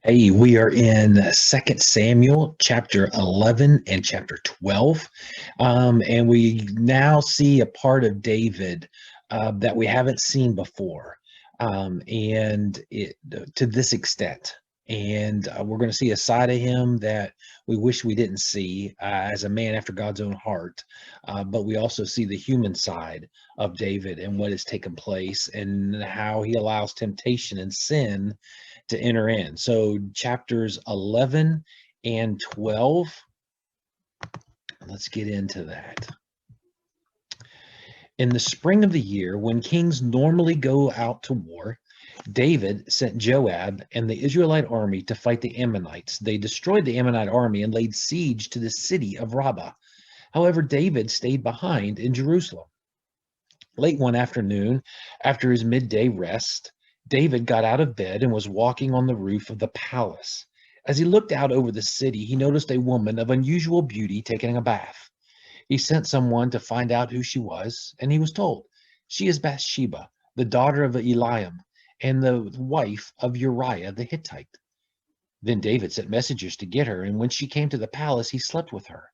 Hey, we are in Second Samuel chapter 11 and chapter 12. And we now see a part of David that we haven't seen before, and to this extent. And we're going to see a side of him that we wish we didn't see as a man after God's own heart. But we also see the human side of David and what has taken place and how he allows temptation and sin to enter in. So chapters 11 and 12, let's get into that. In the spring of the year, when kings normally go out to war, David sent Joab and the Israelite army to fight the Ammonites. They destroyed the Ammonite army and laid siege to the city of Rabbah. However, David stayed behind in Jerusalem. Late one afternoon, after his midday rest, David got out of bed and was walking on the roof of the palace. As he looked out over the city, he noticed a woman of unusual beauty taking a bath. He sent someone to find out who she was, and he was told, "She is Bathsheba, the daughter of Eliam, and the wife of Uriah the Hittite." Then David sent messengers to get her, and when she came to the palace, he slept with her.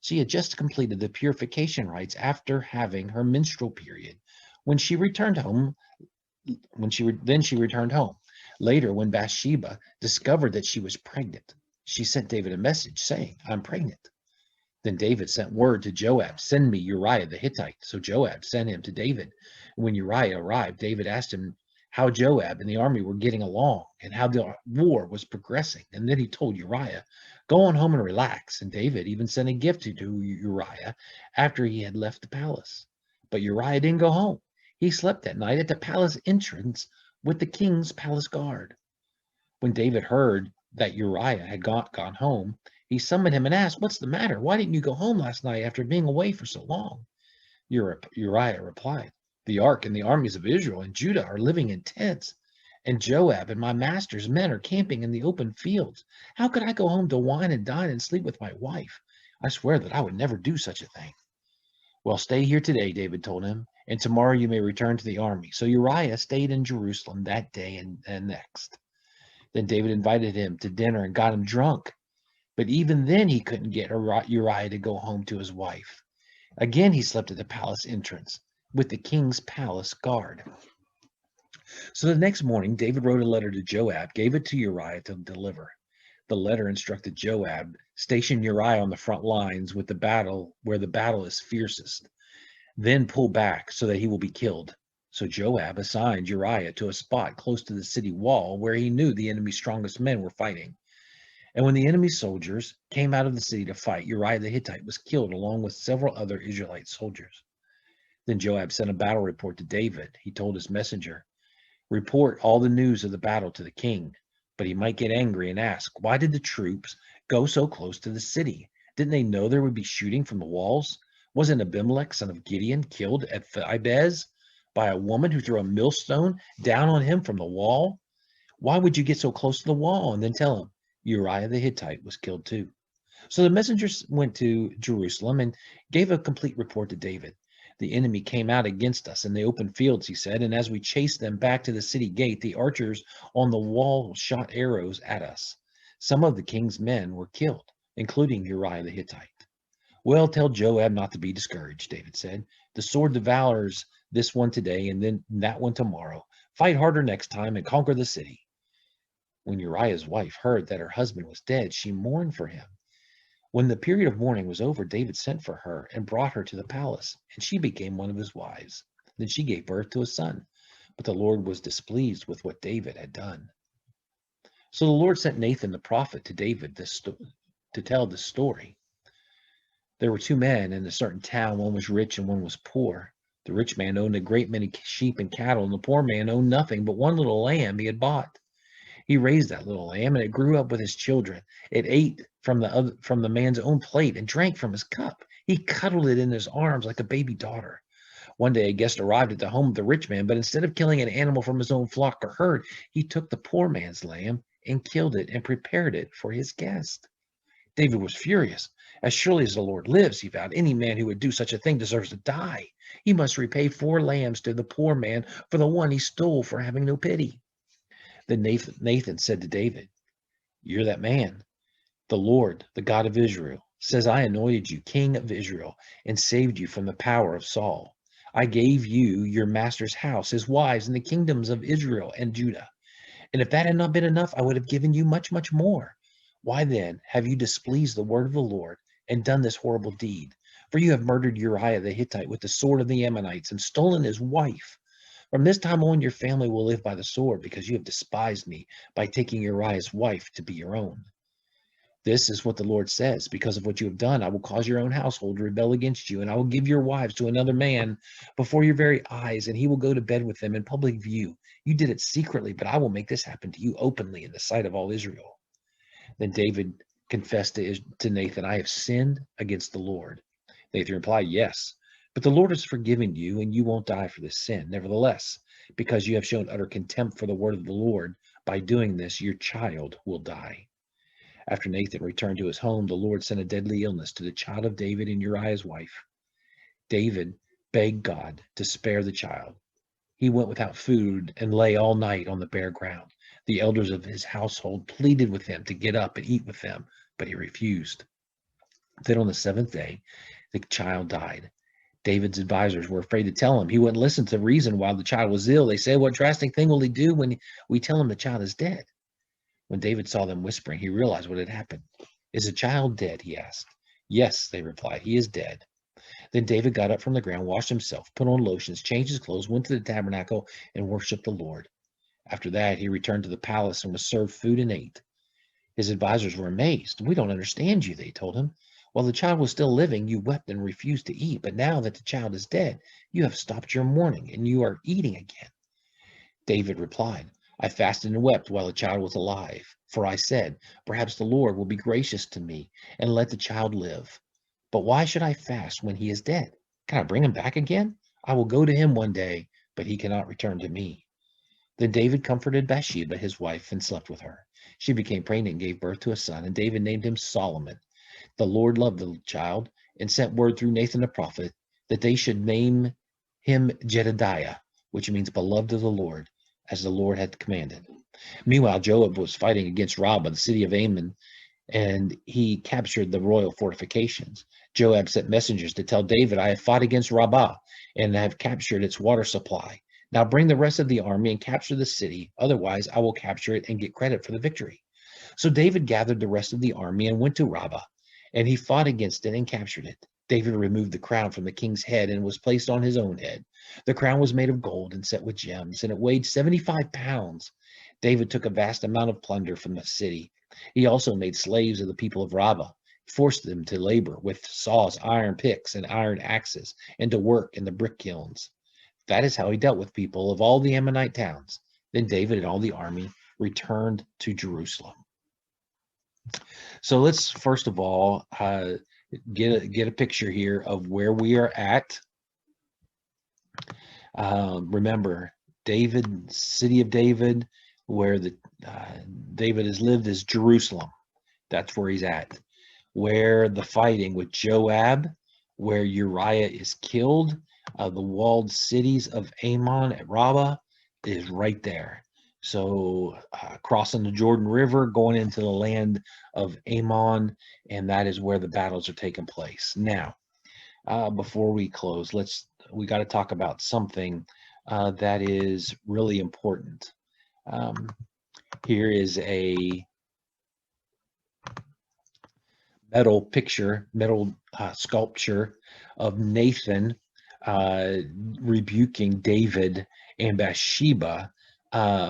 She had just completed the purification rites after having her menstrual period. When she returned home, then she returned home. Later, when Bathsheba discovered that she was pregnant, she sent David a message saying, "I'm pregnant." Then David sent word to Joab, "Send me Uriah the Hittite." So Joab sent him to David. When Uriah arrived, David asked him how Joab and the army were getting along and how the war was progressing. And then he told Uriah, "Go on home and relax." And David even sent a gift to Uriah after he had left the palace. But Uriah didn't go home. He slept that night at the palace entrance with the king's palace guard. When David heard that Uriah had gone home, he summoned him and asked, "What's the matter? Why didn't you go home last night after being away for so long?" Uriah replied, "The ark and the armies of Israel and Judah are living in tents, and Joab and my master's men are camping in the open fields. How could I go home to wine and dine and sleep with my wife? I swear that I would never do such a thing." "Well, stay here today," David told him, "and tomorrow you may return to the army." So Uriah stayed in Jerusalem that day and next. Then David invited him to dinner and got him drunk. But even then, he couldn't get Uriah to go home to his wife. Again, he slept at the palace entrance with the king's palace guard. So the next morning, David wrote a letter to Joab, gave it to Uriah to deliver. The letter instructed Joab, "Station Uriah on the front lines with the battle where the battle is fiercest. Then pull back so that he will be killed." So Joab assigned Uriah to a spot close to the city wall where he knew the enemy's strongest men were fighting. And when the enemy's soldiers came out of the city to fight, Uriah the Hittite was killed along with several other Israelite soldiers. Then Joab sent a battle report to David. He told his messenger, "Report all the news of the battle to the king." But he might get angry and ask, "Why did the troops go so close to the city? Didn't they know there would be shooting from the walls? Wasn't Abimelech, son of Gideon, killed at Thebez by a woman who threw a millstone down on him from the wall? Why would you get so close to the wall?" And then tell him Uriah the Hittite was killed too. So the messengers went to Jerusalem and gave a complete report to David. "The enemy came out against us in the open fields," he said, "and as we chased them back to the city gate, the archers on the wall shot arrows at us. Some of the king's men were killed, including Uriah the Hittite." "Well, tell Joab not to be discouraged," David said. "The sword devours this one today and then that one tomorrow. Fight harder next time and conquer the city." When Uriah's wife heard that her husband was dead, she mourned for him. When the period of mourning was over, David sent for her and brought her to the palace, and she became one of his wives. Then she gave birth to a son. But the Lord was displeased with what David had done. So the Lord sent Nathan the prophet to David to tell this story. There were two men in a certain town. One was rich and one was poor. The rich man owned a great many sheep and cattle, and the poor man owned nothing but one little lamb he had bought. He raised that little lamb, and it grew up with his children. It ate from the man's own plate and drank from his cup. He cuddled it in his arms like a baby daughter. One day a guest arrived at the home of the rich man, but instead of killing an animal from his own flock or herd, he took the poor man's lamb and killed it and prepared it for his guest. David was furious. "As surely as the Lord lives," he vowed, "any man who would do such a thing deserves to die. He must repay 4 lambs to the poor man for the one he stole for having no pity." Then Nathan said to David, You're that man. The Lord, the God of Israel, says, I anointed you king of Israel and saved you from the power of Saul. I gave you your master's house, his wives, and the kingdoms of Israel and Judah. And if that had not been enough, I would have given you much, much more. Why then have you displeased the word of the Lord and done this horrible deed? For you have murdered Uriah the Hittite with the sword of the Ammonites and stolen his wife. From this time on, your family will live by the sword because you have despised me by taking Uriah's wife to be your own. This is what the Lord says. Because of what you have done, I will cause your own household to rebel against you, and I will give your wives to another man before your very eyes, and he will go to bed with them in public view. You did it secretly, but I will make this happen to you openly in the sight of all Israel. Then David confessed to Nathan, I have sinned against the Lord. Nathan replied, yes, but the Lord has forgiven you, and you won't die for this sin. Nevertheless, because you have shown utter contempt for the word of the Lord, by doing this, your child will die. After Nathan returned to his home, the Lord sent a deadly illness to the child of David and Uriah's wife. David begged God to spare the child. He went without food and lay all night on the bare ground. The elders of his household pleaded with him to get up and eat with them, but he refused. Then on the seventh day, the child died. David's advisors were afraid to tell him. He wouldn't listen to the reason why the child was ill. They said, what drastic thing will he do when we tell him the child is dead? When David saw them whispering, he realized what had happened. Is the child dead? He asked. Yes, they replied. He is dead. Then David got up from the ground, washed himself, put on lotions, changed his clothes, went to the tabernacle, and worshipped the Lord. After that, he returned to the palace and was served food and ate. His advisors were amazed. We don't understand you, they told him. While the child was still living, you wept and refused to eat. But now that the child is dead, you have stopped your mourning and you are eating again. David replied, I fasted and wept while the child was alive, for I said, perhaps the Lord will be gracious to me and let the child live. But why should I fast when he is dead? Can I bring him back again? I will go to him one day, but he cannot return to me. Then David comforted Bathsheba, his wife, and slept with her. She became pregnant and gave birth to a son, and David named him Solomon. The Lord loved the child and sent word through Nathan the prophet that they should name him Jedediah, which means beloved of the Lord, as the Lord had commanded. Meanwhile, Joab was fighting against Rabbah, the city of Ammon, and he captured the royal fortifications. Joab sent messengers to tell David, I have fought against Rabbah and have captured its water supply. Now bring the rest of the army and capture the city. Otherwise, I will capture it and get credit for the victory. So David gathered the rest of the army and went to Rabbah, and he fought against it and captured it. David removed the crown from the king's head and was placed on his own head. The crown was made of gold and set with gems, and it weighed 75 pounds. David took a vast amount of plunder from the city. He also made slaves of the people of Rabbah, forced them to labor with saws, iron picks, and iron axes, and to work in the brick kilns. That is how he dealt with people of all the Ammonite towns. Then David and all the army returned to Jerusalem. So let's first of all get a picture here of where we are at. Remember, David, city of David, where David has lived is Jerusalem. That's where he's at. Where the fighting with Joab, where Uriah is killed, the walled cities of Ammon at Rabbah is right there. So crossing the Jordan River, going into the land of Ammon, and that is where the battles are taking place. Now, before we close, we got to talk about something that is really important. Here is a metal sculpture of Nathan rebuking David and Bathsheba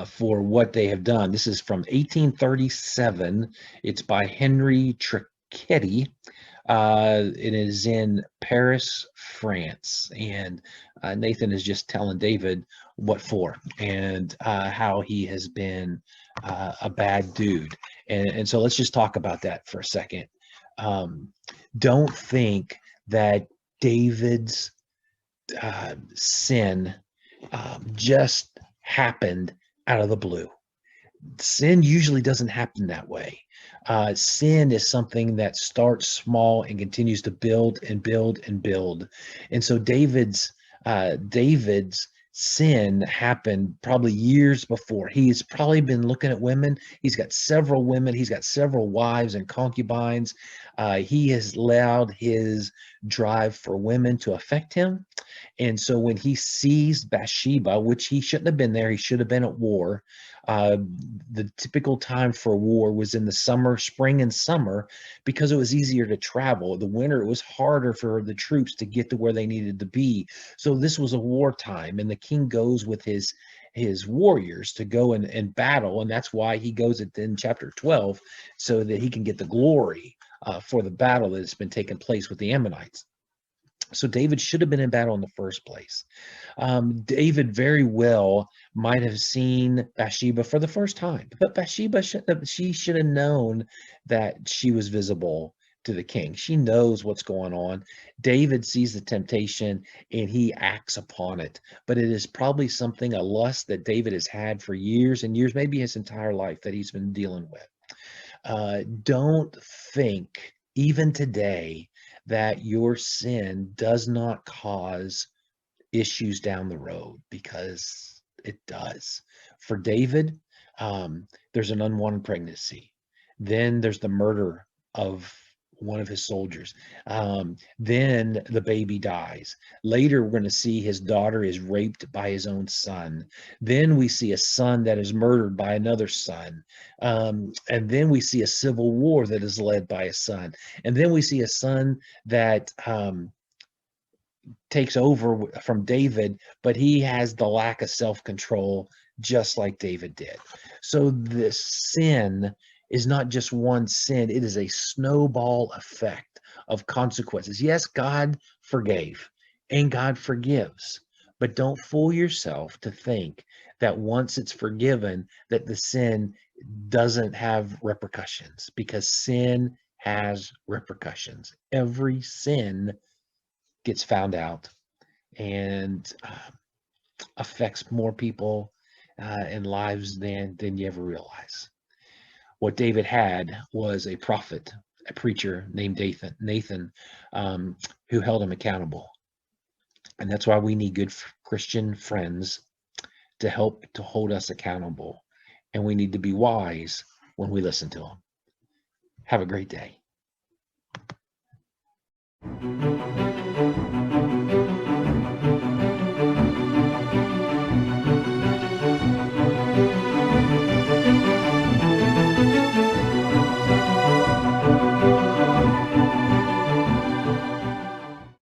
for what they have done. This is from 1837. It's by Henry Trichetti. It is in Paris, France, and Nathan is just telling David what for and how he has been a bad dude. And so let's just talk about that for a second. Don't think that David's sin just happened out of the blue. Sin usually doesn't happen that way. Sin is something that starts small and continues to build and build and build. And so David's sin happened probably years before. He's probably been looking at women. He's got several women. He's got several wives and concubines. He has allowed his drive for women to affect him. And so when he sees Bathsheba, which he shouldn't have been there, he should have been at war. Uh, the typical time for war was in the summer, spring and summer, because it was easier to travel. The winter, it was harder for the troops to get to where they needed to be. So this was a wartime, and the king goes with his warriors to go and battle, and that's why he goes in chapter 12, so that he can get the glory for the battle that has been taking place with the Ammonites. So David should have been in battle in the first place. David very well might have seen Bathsheba for the first time, but Bathsheba she should have known that she was visible to the king. She knows what's going on. David sees the temptation and he acts upon it, but it is probably something, a lust that David has had for years and years, maybe his entire life, that he's been dealing with. Don't think, even today, that your sin does not cause issues down the road, because it does. For David, there's an unwanted pregnancy. Then there's the murder of one of his soldiers. Then the baby dies. Later, we're going to see his daughter is raped by his own son. Then we see a son that is murdered by another son. And then we see a civil war that is led by a son. And then we see a son that takes over from David, but he has the lack of self-control just like David did. So this sin is not just one sin, it is a snowball effect of consequences. Yes, God forgave and God forgives, but don't fool yourself to think that once it's forgiven, that the sin doesn't have repercussions, because sin has repercussions. Every sin gets found out and affects more people and lives than you ever realize. What David had was a prophet, a preacher named Nathan, who held him accountable. And that's why we need good Christian friends to help to hold us accountable. And we need to be wise when we listen to them. Have a great day.